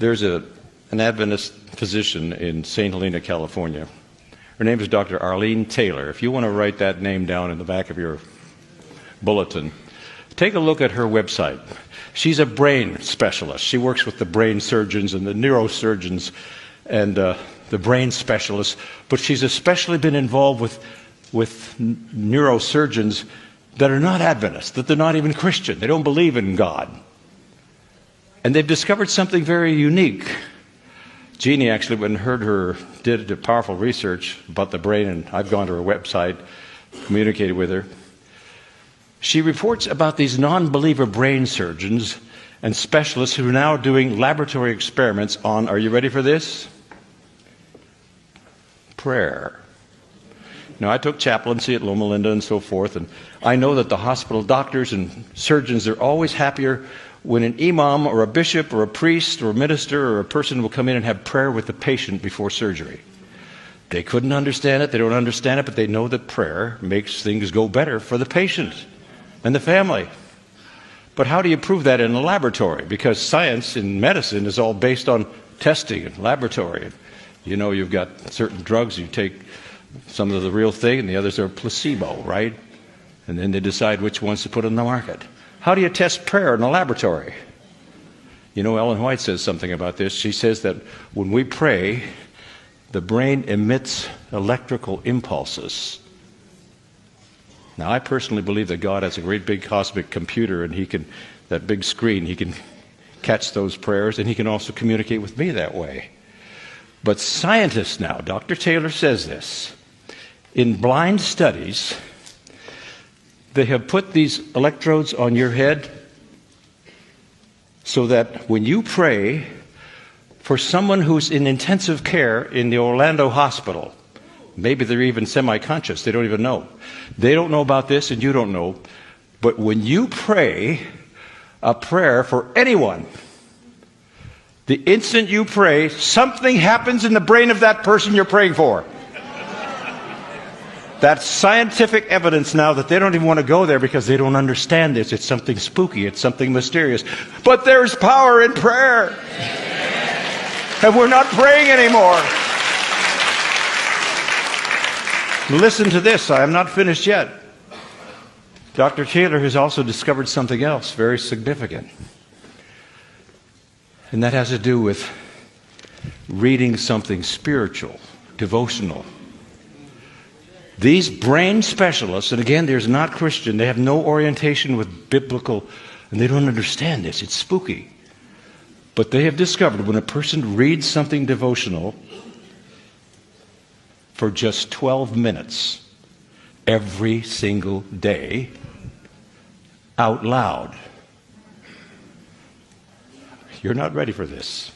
There's an Adventist physician in St. Helena, California. Her name is Dr. Arlene Taylor. If you want to write that name down in the back of your bulletin, take a look at her website. She's a brain specialist. She works with the brain surgeons and the neurosurgeons and the brain specialists, but she's especially been involved with neurosurgeons that are not Adventists, that they're not even Christian. They don't believe in God. And they've discovered something very unique. Jeannie actually, when heard her, did a powerful research about the brain, and I've gone to her website, communicated with her. She reports about these non-believer brain surgeons and specialists who are now doing laboratory experiments on, are you ready for this? Prayer. Now, I took chaplaincy at Loma Linda and so forth, and I know that the hospital doctors and surgeons are always happier when an imam or a bishop or a priest or a minister or a person will come in and have prayer with the patient before surgery. They couldn't understand it, they don't understand it, but they know that prayer makes things go better for the patient and the family. But how do you prove that in a laboratory? Because science in medicine is all based on testing and laboratory. You know, you've got certain drugs, you take some of the real thing and the others are placebo, right? And then they decide which ones to put on the market. How do you test prayer in a laboratory? You know, Ellen White says something about this. She says that when we pray, the brain emits electrical impulses. Now, I personally believe that God has a great big cosmic computer, and that big screen, he can catch those prayers, and he can also communicate with me that way. But scientists now, Dr. Taylor says this, in blind studies, they have put these electrodes on your head so that when you pray for someone who's in intensive care in the Orlando hospital, maybe they're even semi-conscious, they don't even know. They don't know about this and you don't know. But when you pray a prayer for anyone, the instant you pray, something happens in the brain of that person you're praying for. That's scientific evidence now that they don't even want to go there because they don't understand this. It's something spooky. It's something mysterious. But there's power in prayer. And we're not praying anymore. Listen to this. I am not finished yet. Dr. Taylor has also discovered something else very significant. And that has to do with reading something spiritual, devotional. These brain specialists, and again, they're not Christian, they have no orientation with biblical, and they don't understand this. It's spooky. But they have discovered when a person reads something devotional for just 12 minutes every single day out loud. You're not ready for this.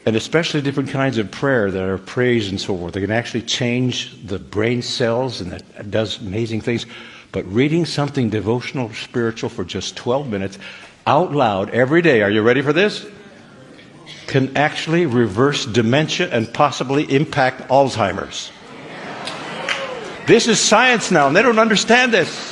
And especially different kinds of prayer that are praise and so forth. They can actually change the brain cells, and that does amazing things. But reading something devotional, spiritual for just 12 minutes out loud every day, are you ready for this? Can actually reverse dementia and possibly impact Alzheimer's. This is science now, and they don't understand this.